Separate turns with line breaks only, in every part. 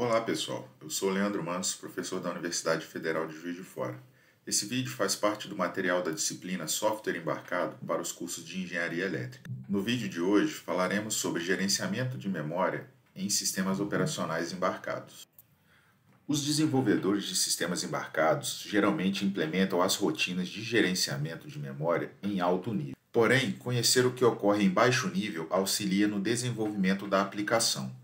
Olá pessoal, eu sou Leandro Manso, professor da Universidade Federal de Juiz de Fora. Esse vídeo faz parte do material da disciplina Software Embarcado para os cursos de Engenharia Elétrica. No vídeo de hoje falaremos sobre gerenciamento de memória em sistemas operacionais embarcados. Os desenvolvedores de sistemas embarcados geralmente implementam as rotinas de gerenciamento de memória em alto nível. Porém, conhecer o que ocorre em baixo nível auxilia no desenvolvimento da aplicação.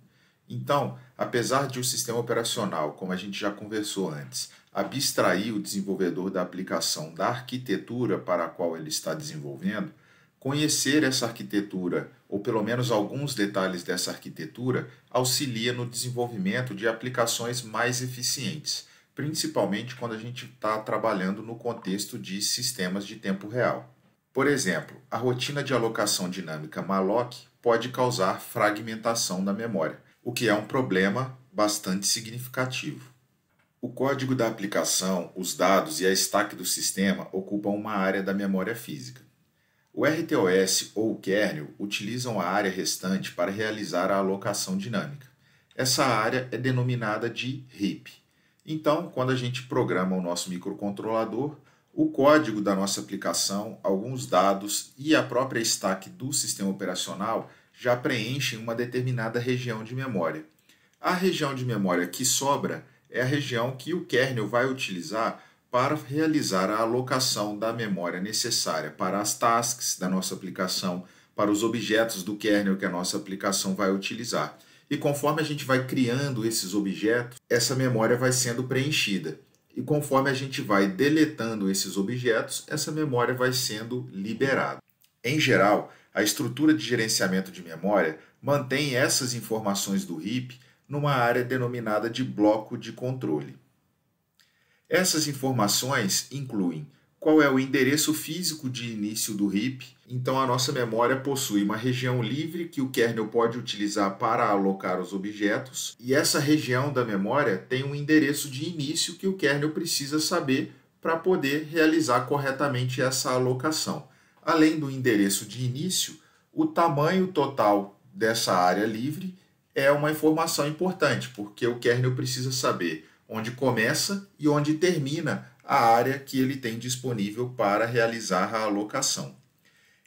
Então, apesar de o sistema operacional, como a gente já conversou antes, abstrair o desenvolvedor da aplicação da arquitetura para a qual ele está desenvolvendo, conhecer essa arquitetura, ou pelo menos alguns detalhes dessa arquitetura, auxilia no desenvolvimento de aplicações mais eficientes, principalmente quando a gente está trabalhando no contexto de sistemas de tempo real. Por exemplo, a rotina de alocação dinâmica malloc pode causar fragmentação da memória, o que é um problema bastante significativo. O código da aplicação, os dados e a stack do sistema ocupam uma área da memória física. O RTOS ou o kernel utilizam a área restante para realizar a alocação dinâmica. Essa área é denominada de heap. Então, quando a gente programa o nosso microcontrolador, o código da nossa aplicação, alguns dados e a própria stack do sistema operacional já preenchem uma determinada região de memória. A região de memória que sobra é a região que o kernel vai utilizar para realizar a alocação da memória necessária para as tasks da nossa aplicação, para os objetos do kernel que a nossa aplicação vai utilizar. E conforme a gente vai criando esses objetos, essa memória vai sendo preenchida. E conforme a gente vai deletando esses objetos, essa memória vai sendo liberada. Em geral, a estrutura de gerenciamento de memória mantém essas informações do heap numa área denominada de bloco de controle. Essas informações incluem qual é o endereço físico de início do heap. Então a nossa memória possui uma região livre que o kernel pode utilizar para alocar os objetos, e essa região da memória tem um endereço de início que o kernel precisa saber para poder realizar corretamente essa alocação. Além do endereço de início, o tamanho total dessa área livre é uma informação importante, porque o kernel precisa saber onde começa e onde termina a área que ele tem disponível para realizar a alocação.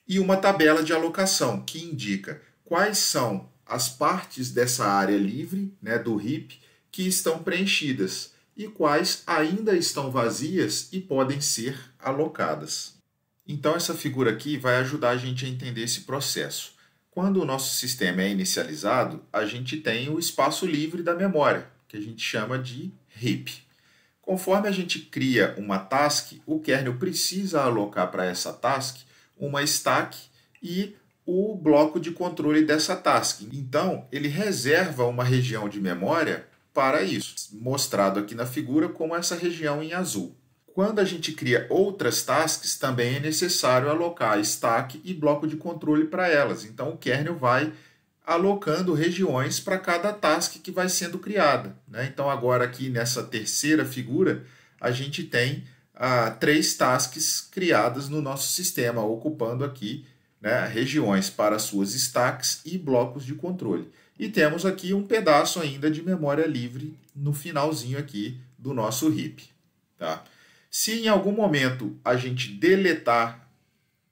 E uma tabela de alocação que indica quais são as partes dessa área livre, do heap, que estão preenchidas e quais ainda estão vazias e podem ser alocadas. Então essa figura aqui vai ajudar a gente a entender esse processo. Quando o nosso sistema é inicializado, a gente tem o espaço livre da memória, que a gente chama de heap. Conforme a gente cria uma task, o kernel precisa alocar para essa task uma stack e o bloco de controle dessa task. Então, ele reserva uma região de memória para isso, mostrado aqui na figura como essa região em azul. Quando a gente cria outras tasks, também é necessário alocar stack e bloco de controle para elas. Então, o kernel vai alocando regiões para cada task que vai sendo criada. Então, agora aqui nessa terceira figura, a gente tem 3 tasks criadas no nosso sistema, ocupando aqui regiões para suas stacks e blocos de controle. E temos aqui um pedaço ainda de memória livre no finalzinho aqui do nosso heap. Tá? Se em algum momento a gente deletar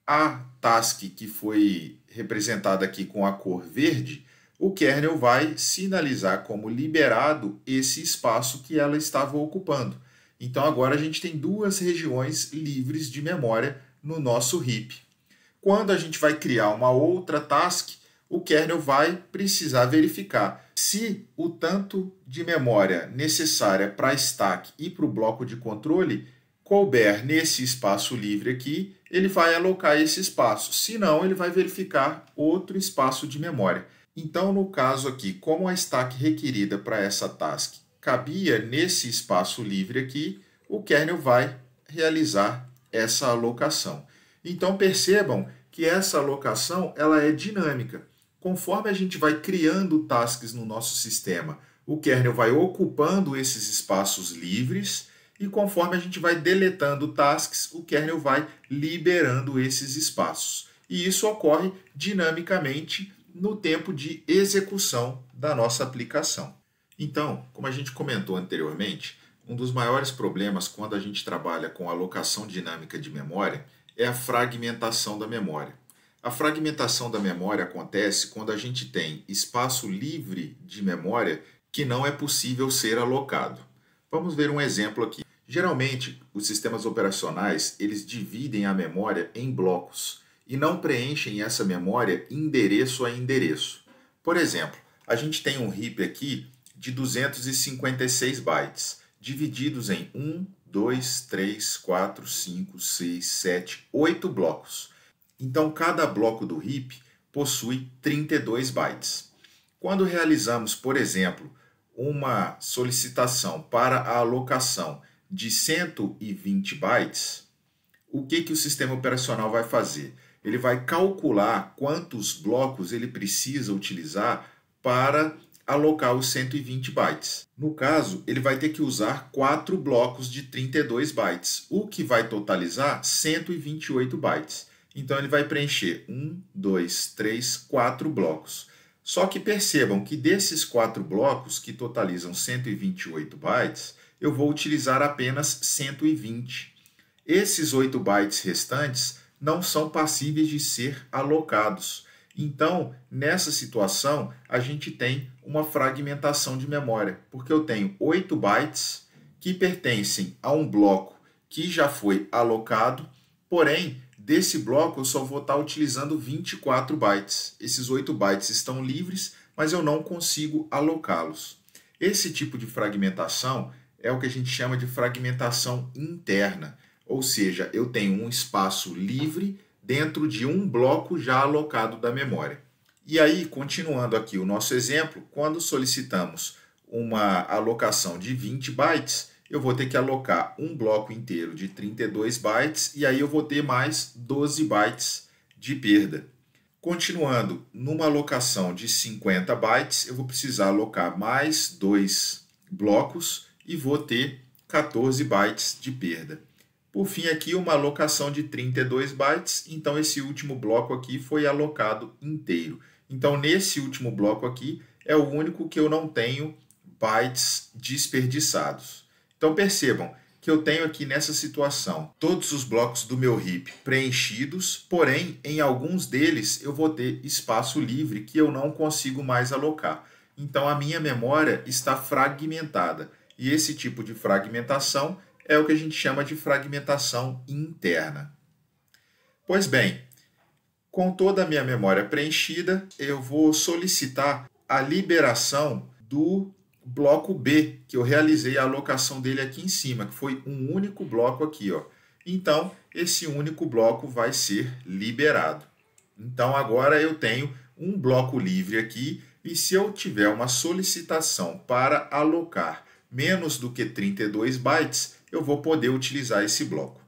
a task que foi representada aqui com a cor verde, o kernel vai sinalizar como liberado esse espaço que ela estava ocupando. Então agora a gente tem 2 regiões livres de memória no nosso heap. Quando a gente vai criar uma outra task, o kernel vai precisar verificar se o tanto de memória necessária para a stack e para o bloco de controle couber nesse espaço livre aqui, ele vai alocar esse espaço. Se não, ele vai verificar outro espaço de memória. Então, no caso aqui, como a stack requerida para essa task cabia nesse espaço livre aqui, o kernel vai realizar essa alocação. Então, percebam que essa alocação ela é dinâmica. Conforme a gente vai criando tasks no nosso sistema, o kernel vai ocupando esses espaços livres, e conforme a gente vai deletando tasks, o kernel vai liberando esses espaços. E isso ocorre dinamicamente no tempo de execução da nossa aplicação. Então, como a gente comentou anteriormente, um dos maiores problemas quando a gente trabalha com alocação dinâmica de memória é a fragmentação da memória. A fragmentação da memória acontece quando a gente tem espaço livre de memória que não é possível ser alocado. Vamos ver um exemplo aqui. Geralmente, os sistemas operacionais, eles dividem a memória em blocos e não preenchem essa memória endereço a endereço. Por exemplo, a gente tem um heap aqui de 256 bytes, divididos em 1, 2, 3, 4, 5, 6, 7, 8 blocos. Então, cada bloco do heap possui 32 bytes. Quando realizamos, por exemplo, uma solicitação para a alocação de 120 bytes, o que o sistema operacional vai fazer? Ele vai calcular quantos blocos ele precisa utilizar para alocar os 120 bytes. No caso, ele vai ter que usar 4 blocos de 32 bytes, o que vai totalizar 128 bytes. Então, ele vai preencher 1, 2, 3, 4 blocos. Só que percebam que desses 4 blocos, que totalizam 128 bytes, eu vou utilizar apenas 120. Esses 8 bytes restantes não são passíveis de ser alocados. Então, nessa situação, a gente tem uma fragmentação de memória, porque eu tenho 8 bytes que pertencem a um bloco que já foi alocado, porém, desse bloco eu só vou estar utilizando 24 bytes. Esses 8 bytes estão livres, mas eu não consigo alocá-los. Esse tipo de fragmentação é o que a gente chama de fragmentação interna, ou seja, eu tenho um espaço livre dentro de um bloco já alocado da memória. E aí, continuando aqui o nosso exemplo, quando solicitamos uma alocação de 20 bytes, eu vou ter que alocar um bloco inteiro de 32 bytes e aí eu vou ter mais 12 bytes de perda. Continuando, numa alocação de 50 bytes, eu vou precisar alocar mais 2 blocos e vou ter 14 bytes de perda. Por fim, aqui uma alocação de 32 bytes, então esse último bloco aqui foi alocado inteiro. Então, nesse último bloco aqui, é o único que eu não tenho bytes desperdiçados. Então, percebam que eu tenho aqui nessa situação todos os blocos do meu heap preenchidos, porém, em alguns deles eu vou ter espaço livre que eu não consigo mais alocar. Então, a minha memória está fragmentada. E esse tipo de fragmentação é o que a gente chama de fragmentação interna. Pois bem, com toda a minha memória preenchida, eu vou solicitar a liberação do bloco B, que eu realizei a alocação dele aqui em cima, que foi um único bloco aqui, ó. Então, esse único bloco vai ser liberado. Então, agora eu tenho um bloco livre aqui, e se eu tiver uma solicitação para alocar menos do que 32 bytes, eu vou poder utilizar esse bloco.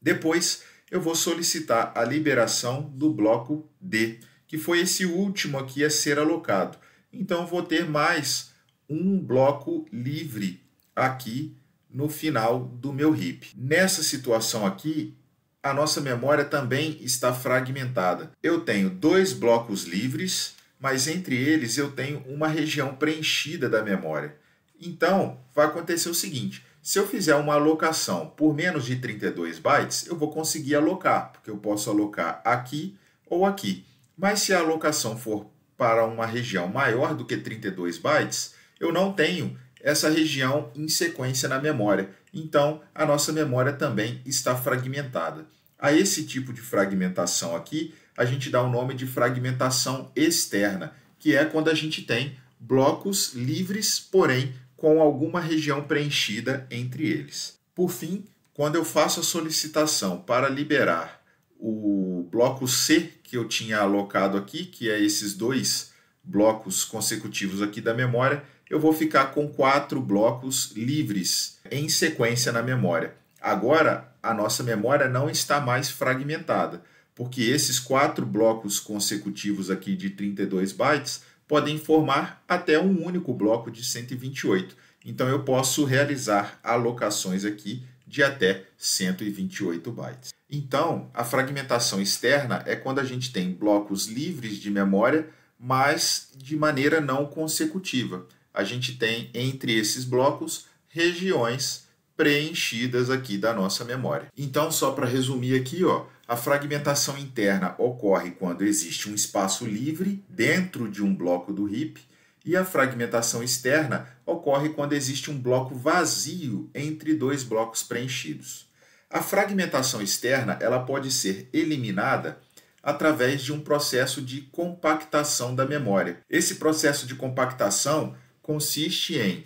Depois, eu vou solicitar a liberação do bloco D, que foi esse último aqui a ser alocado. Então, eu vou ter mais um bloco livre aqui no final do meu heap. Nessa situação aqui, a nossa memória também está fragmentada. Eu tenho 2 blocos livres, mas entre eles eu tenho uma região preenchida da memória. Então, vai acontecer o seguinte: se eu fizer uma alocação por menos de 32 bytes, eu vou conseguir alocar, porque eu posso alocar aqui ou aqui. Mas se a alocação for para uma região maior do que 32 bytes, eu não tenho essa região em sequência na memória. Então, a nossa memória também está fragmentada. A esse tipo de fragmentação aqui, a gente dá o nome de fragmentação externa, que é quando a gente tem blocos livres, porém com alguma região preenchida entre eles. Por fim, quando eu faço a solicitação para liberar o bloco C que eu tinha alocado aqui, que é esses 2 blocos consecutivos aqui da memória, eu vou ficar com 4 blocos livres em sequência na memória. Agora, a nossa memória não está mais fragmentada, porque esses 4 blocos consecutivos aqui de 32 bytes podem formar até um único bloco de 128. Então, eu posso realizar alocações aqui de até 128 bytes. Então, a fragmentação externa é quando a gente tem blocos livres de memória, mas de maneira não consecutiva. a gente tem entre esses blocos regiões preenchidas aqui da nossa memória. Então, só para resumir aqui, ó, a fragmentação interna ocorre quando existe um espaço livre dentro de um bloco do heap, e a fragmentação externa ocorre quando existe um bloco vazio entre dois blocos preenchidos. A fragmentação externa ela pode ser eliminada através de um processo de compactação da memória. Esse processo de compactação consiste em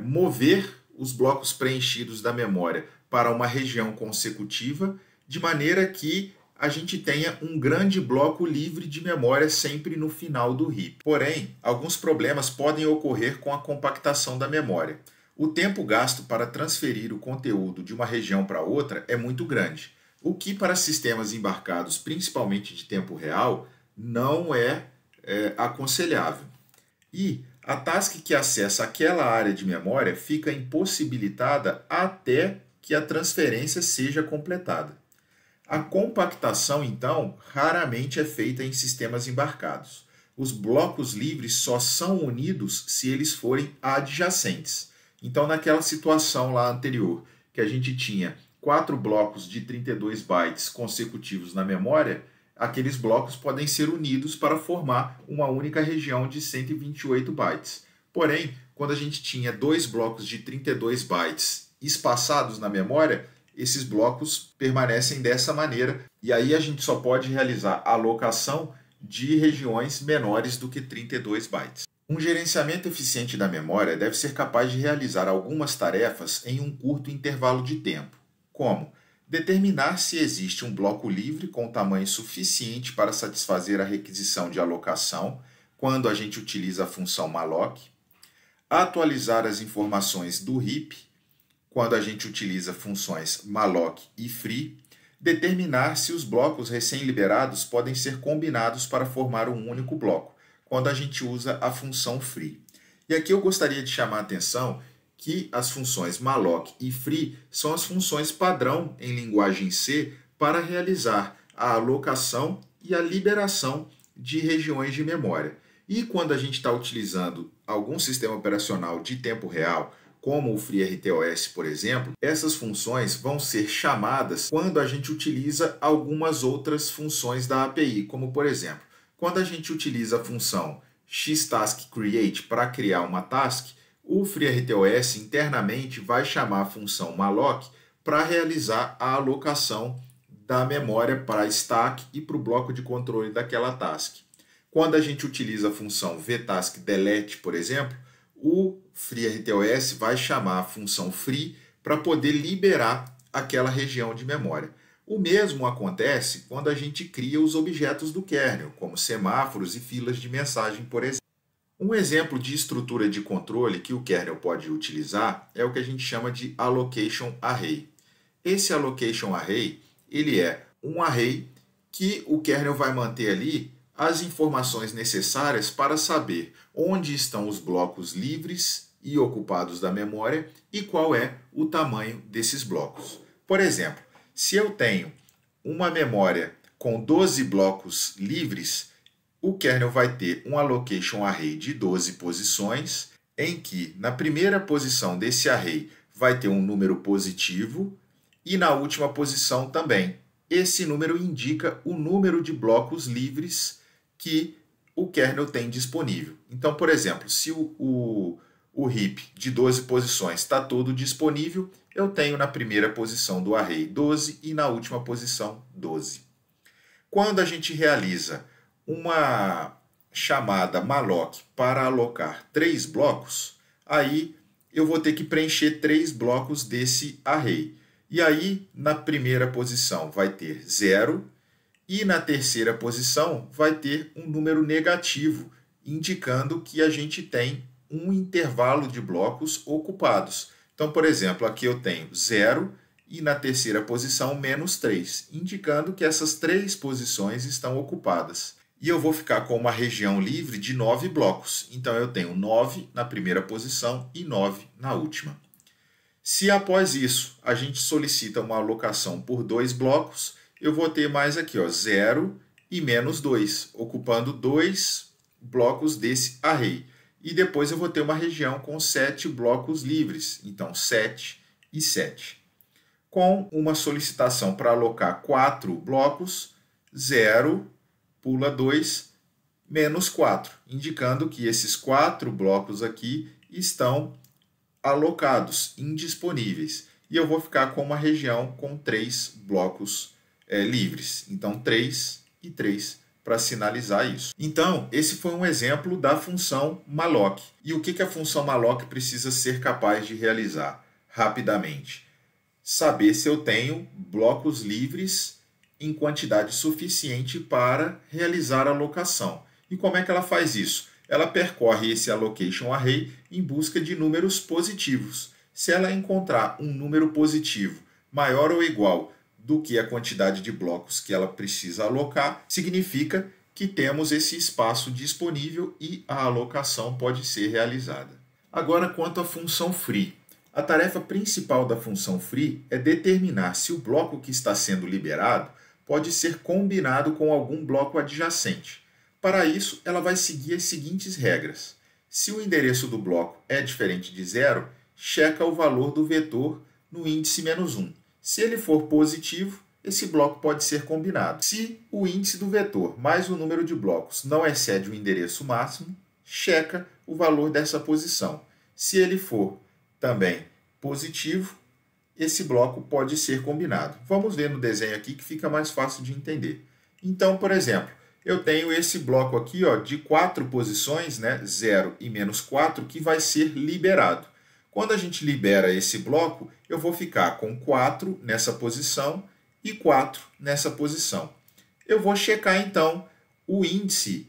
mover os blocos preenchidos da memória para uma região consecutiva, de maneira que a gente tenha um grande bloco livre de memória sempre no final do heap. Porém, alguns problemas podem ocorrer com a compactação da memória. O tempo gasto para transferir o conteúdo de uma região para outra é muito grande, o que para sistemas embarcados, principalmente de tempo real, não é aconselhável. E a task que acessa aquela área de memória fica impossibilitada até que a transferência seja completada. A compactação, então, raramente é feita em sistemas embarcados. Os blocos livres só são unidos se eles forem adjacentes. Então, naquela situação lá anterior, que a gente tinha 4 blocos de 32 bytes consecutivos na memória, aqueles blocos podem ser unidos para formar uma única região de 128 bytes. Porém, quando a gente tinha 2 blocos de 32 bytes espaçados na memória, esses blocos permanecem dessa maneira, e aí a gente só pode realizar a alocação de regiões menores do que 32 bytes. Um gerenciamento eficiente da memória deve ser capaz de realizar algumas tarefas em um curto intervalo de tempo, como determinar se existe um bloco livre com tamanho suficiente para satisfazer a requisição de alocação quando a gente utiliza a função malloc, atualizar as informações do heap quando a gente utiliza funções malloc e free, determinar se os blocos recém-liberados podem ser combinados para formar um único bloco, quando a gente usa a função free. E aqui eu gostaria de chamar a atenção que as funções malloc e free são as funções padrão em linguagem C para realizar a alocação e a liberação de regiões de memória. E quando a gente está utilizando algum sistema operacional de tempo real, como o FreeRTOS, por exemplo, essas funções vão ser chamadas quando a gente utiliza algumas outras funções da API, como por exemplo, quando a gente utiliza a função xtaskCreate para criar uma task, o FreeRTOS internamente vai chamar a função malloc para realizar a alocação da memória para stack e para o bloco de controle daquela task. Quando a gente utiliza a função vtaskDelete, por exemplo, o FreeRTOS vai chamar a função free para poder liberar aquela região de memória. O mesmo acontece quando a gente cria os objetos do kernel, como semáforos e filas de mensagem, por exemplo. Um exemplo de estrutura de controle que o kernel pode utilizar é o que a gente chama de Allocation Array. Esse Allocation Array ele é um array que o kernel vai manter ali as informações necessárias para saber onde estão os blocos livres e ocupados da memória e qual é o tamanho desses blocos. Por exemplo, se eu tenho uma memória com 12 blocos livres, o kernel vai ter um allocation array de 12 posições, em que na primeira posição desse array vai ter um número positivo e na última posição também. Esse número indica o número de blocos livres que o kernel tem disponível. Então, por exemplo, se o heap de 12 posições está todo disponível, eu tenho na primeira posição do array 12 e na última posição 12. Quando a gente realiza uma chamada malloc para alocar 3 blocos, aí eu vou ter que preencher 3 blocos desse array. E aí, na primeira posição vai ter 0, e na terceira posição vai ter um número negativo, indicando que a gente tem um intervalo de blocos ocupados. Então, por exemplo, aqui eu tenho 0 e na terceira posição menos 3, indicando que essas 3 posições estão ocupadas. E eu vou ficar com uma região livre de 9 blocos. Então, eu tenho 9 na primeira posição e 9 na última. Se após isso a gente solicita uma alocação por 2 blocos, eu vou ter mais aqui, ó, 0 e menos 2, ocupando 2 blocos desse array. e depois eu vou ter uma região com 7 blocos livres, então 7 e 7. Com uma solicitação para alocar 4 blocos, 0, pula 2, menos 4, indicando que esses 4 blocos aqui estão alocados, indisponíveis. E eu vou ficar com uma região com 3 blocos livres. Então, 3 e 3 para sinalizar isso. Então, esse foi um exemplo da função malloc. E o que a função malloc precisa ser capaz de realizar? Rapidamente, saber se eu tenho blocos livres em quantidade suficiente para realizar a alocação. E como é que ela faz isso? Ela percorre esse allocation array em busca de números positivos. Se ela encontrar um número positivo maior ou igual do que a quantidade de blocos que ela precisa alocar, significa que temos esse espaço disponível e a alocação pode ser realizada. Agora, quanto à função free. A tarefa principal da função free é determinar se o bloco que está sendo liberado pode ser combinado com algum bloco adjacente. Para isso, ela vai seguir as seguintes regras. Se o endereço do bloco é diferente de 0, checa o valor do vetor no índice -1. Se ele for positivo, esse bloco pode ser combinado. Se o índice do vetor mais o número de blocos não excede o endereço máximo, checa o valor dessa posição. Se ele for também positivo, esse bloco pode ser combinado. Vamos ver no desenho aqui que fica mais fácil de entender. Então, por exemplo, eu tenho esse bloco aqui de 4 posições, 0 e -4, que vai ser liberado. Quando a gente libera esse bloco, eu vou ficar com 4 nessa posição e 4 nessa posição. Eu vou checar, então, o índice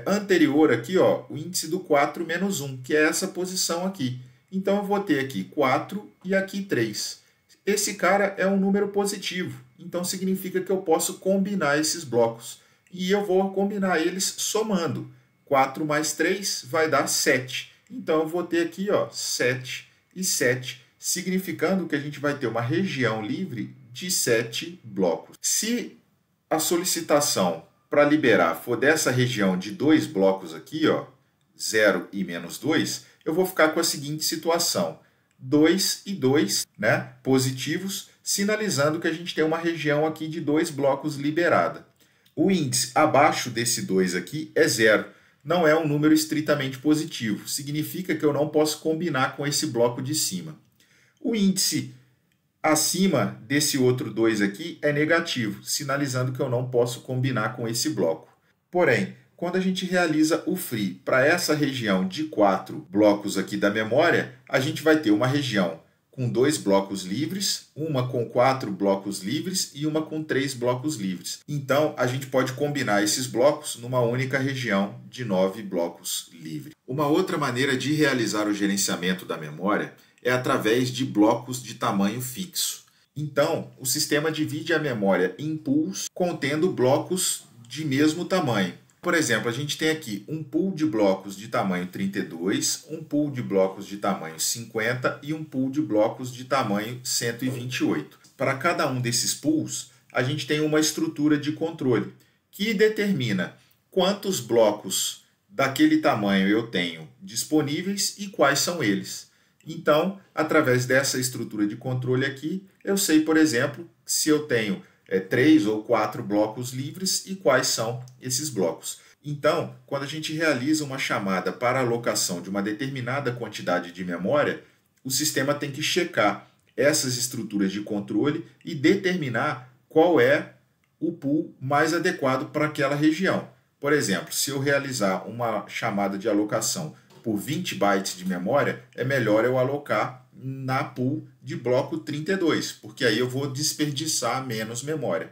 anterior aqui, o índice do 4 menos 1, que é essa posição aqui. Então, eu vou ter aqui 4 e aqui 3. Esse cara é um número positivo, então significa que eu posso combinar esses blocos. E eu vou combinar eles somando. 4 mais 3 vai dar 7. Então, eu vou ter aqui 7 e 7, significando que a gente vai ter uma região livre de 7 blocos. Se a solicitação para liberar for dessa região de 2 blocos aqui, 0 e -2, eu vou ficar com a seguinte situação. 2 e 2 positivos, sinalizando que a gente tem uma região aqui de 2 blocos liberada. O índice abaixo desse 2 aqui é 0. Não é um número estritamente positivo. Significa que eu não posso combinar com esse bloco de cima. O índice acima desse outro 2 aqui é negativo, sinalizando que eu não posso combinar com esse bloco. Porém, quando a gente realiza o free para essa região de 4 blocos aqui da memória, a gente vai ter uma região com 2 blocos livres, uma com 4 blocos livres e uma com 3 blocos livres. Então, a gente pode combinar esses blocos numa única região de 9 blocos livres. Uma outra maneira de realizar o gerenciamento da memória é através de blocos de tamanho fixo. Então, o sistema divide a memória em pools contendo blocos de mesmo tamanho. Por exemplo, a gente tem aqui um pool de blocos de tamanho 32, um pool de blocos de tamanho 50 e um pool de blocos de tamanho 128. Para cada um desses pools, a gente tem uma estrutura de controle que determina quantos blocos daquele tamanho eu tenho disponíveis e quais são eles. Então, através dessa estrutura de controle aqui, eu sei, por exemplo, se eu tenho 3 ou 4 blocos livres e quais são esses blocos. Então, quando a gente realiza uma chamada para a alocação de uma determinada quantidade de memória, o sistema tem que checar essas estruturas de controle e determinar qual é o pool mais adequado para aquela região. Por exemplo, se eu realizar uma chamada de alocação por 20 bytes de memória, é melhor eu alocar na pool de bloco 32, porque aí eu vou desperdiçar menos memória.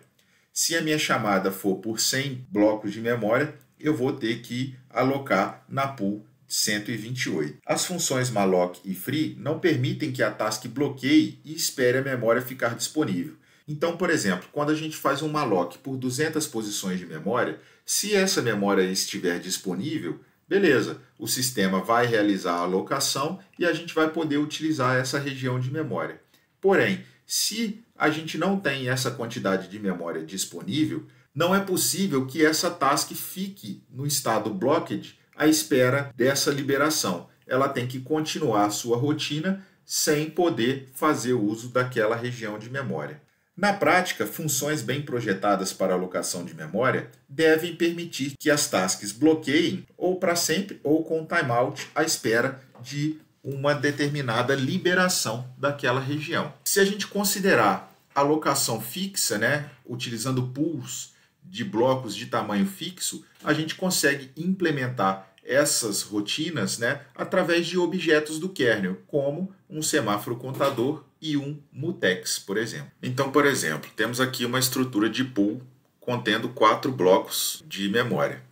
Se a minha chamada for por 100 blocos de memória, eu vou ter que alocar na pool 128. As funções malloc e free não permitem que a task bloqueie e espere a memória ficar disponível. Então, por exemplo, quando a gente faz um malloc por 200 posições de memória, se essa memória estiver disponível, beleza, o sistema vai realizar a alocação e a gente vai poder utilizar essa região de memória. Porém, se a gente não tem essa quantidade de memória disponível, não é possível que essa task fique no estado blocked à espera dessa liberação. Ela tem que continuar a sua rotina sem poder fazer uso daquela região de memória. Na prática, funções bem projetadas para alocação de memória devem permitir que as tasks bloqueiem ou para sempre ou com timeout à espera de uma determinada liberação daquela região. Se a gente considerar alocação fixa, utilizando pools de blocos de tamanho fixo, a gente consegue implementar essas rotinas através de objetos do kernel, como um semáforo contador e um mutex, por exemplo. Então, por exemplo, temos aqui uma estrutura de pool contendo 4 blocos de memória.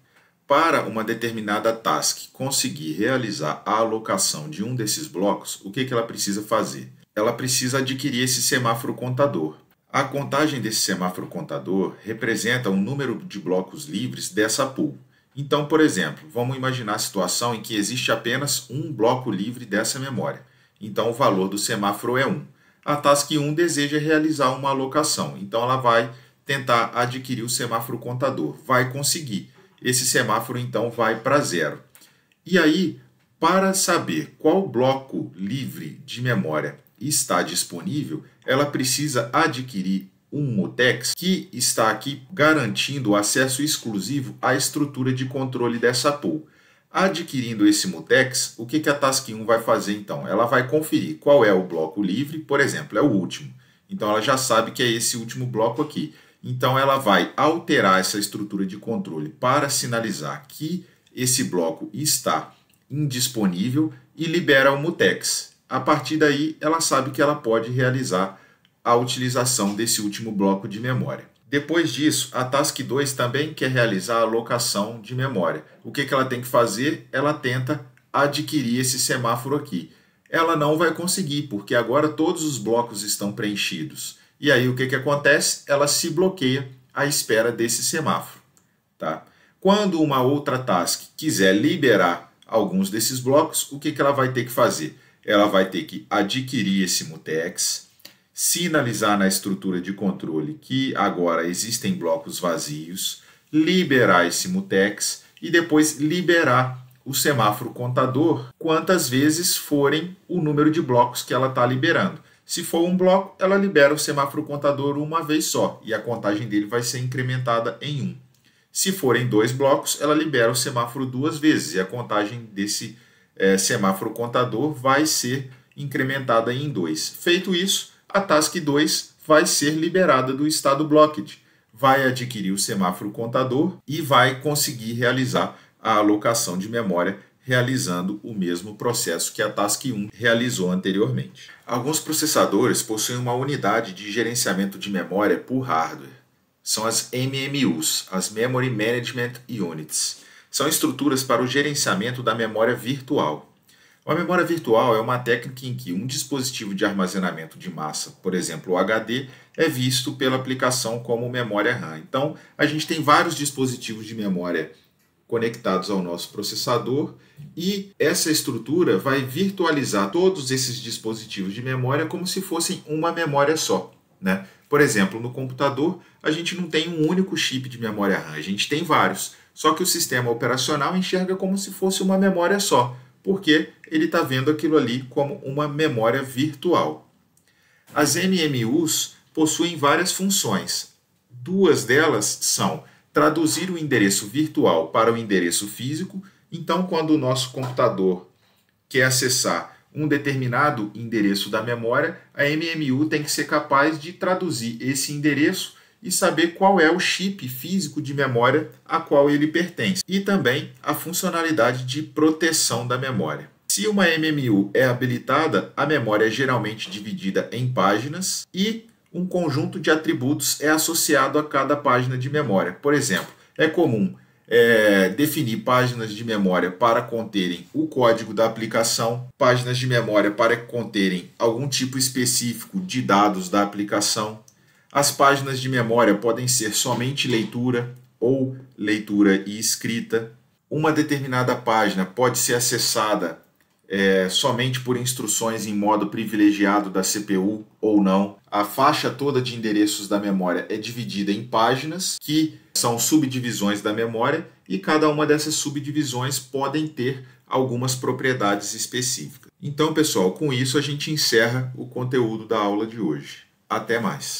Para uma determinada task conseguir realizar a alocação de um desses blocos, o que ela precisa fazer? Ela precisa adquirir esse semáforo contador. A contagem desse semáforo contador representa o número de blocos livres dessa pool. Então, por exemplo, vamos imaginar a situação em que existe apenas um bloco livre dessa memória. Então, o valor do semáforo é 1. A task 1 deseja realizar uma alocação, então ela vai tentar adquirir o semáforo contador. Vai conseguir. Esse semáforo, então, vai para 0. E aí, para saber qual bloco livre de memória está disponível, ela precisa adquirir um mutex que está aqui garantindo o acesso exclusivo à estrutura de controle dessa pool. Adquirindo esse mutex, o que a task 1 vai fazer então? Ela vai conferir qual é o bloco livre, por exemplo, é o último. Então ela já sabe que é esse último bloco aqui. Então ela vai alterar essa estrutura de controle para sinalizar que esse bloco está indisponível e libera o mutex. A partir daí, ela sabe que ela pode realizar a utilização desse último bloco de memória. Depois disso, a task 2 também quer realizar a alocação de memória. O que ela tem que fazer? Ela tenta adquirir esse semáforo aqui. Ela não vai conseguir, porque agora todos os blocos estão preenchidos. E aí o que acontece? Ela se bloqueia à espera desse semáforo. Tá? Quando uma outra task quiser liberar alguns desses blocos, o que ela vai ter que fazer? Ela vai ter que adquirir esse mutex, sinalizar na estrutura de controle que agora existem blocos vazios, liberar esse mutex e depois liberar o semáforo contador quantas vezes forem o número de blocos que ela está liberando. Se for um bloco, ela libera o semáforo contador uma vez só e a contagem dele vai ser incrementada em 1. Se forem 2 blocos, ela libera o semáforo 2 vezes e a contagem desse semáforo contador vai ser incrementada em 2. Feito isso, a task 2 vai ser liberada do estado blocked, vai adquirir o semáforo contador e vai conseguir realizar a alocação de memória, realizando o mesmo processo que a task 1 realizou anteriormente. Alguns processadores possuem uma unidade de gerenciamento de memória por hardware. São as MMUs, as Memory Management Units. São estruturas para o gerenciamento da memória virtual. Uma memória virtual é uma técnica em que um dispositivo de armazenamento de massa, por exemplo, o HD, é visto pela aplicação como memória RAM. Então, a gente tem vários dispositivos de memória conectados ao nosso processador e essa estrutura vai virtualizar todos esses dispositivos de memória como se fossem uma memória só, Por exemplo, no computador, a gente não tem um único chip de memória RAM, a gente tem vários. Só que o sistema operacional enxerga como se fosse uma memória só, porque ele está vendo aquilo ali como uma memória virtual. As MMUs possuem várias funções. 2 delas são traduzir o endereço virtual para o endereço físico. Então, quando o nosso computador quer acessar um determinado endereço da memória, a MMU tem que ser capaz de traduzir esse endereço e saber qual é o chip físico de memória a qual ele pertence. E também a funcionalidade de proteção da memória. Se uma MMU é habilitada, a memória é geralmente dividida em páginas e um conjunto de atributos é associado a cada página de memória. Por exemplo, é comum definir páginas de memória para conterem o código da aplicação, páginas de memória para conterem algum tipo específico de dados da aplicação. As páginas de memória podem ser somente leitura ou leitura e escrita. Uma determinada página pode ser acessada somente por instruções em modo privilegiado da CPU ou não. A faixa toda de endereços da memória é dividida em páginas, que são subdivisões da memória, e cada uma dessas subdivisões podem ter algumas propriedades específicas. Então, pessoal, com isso a gente encerra o conteúdo da aula de hoje. Até mais!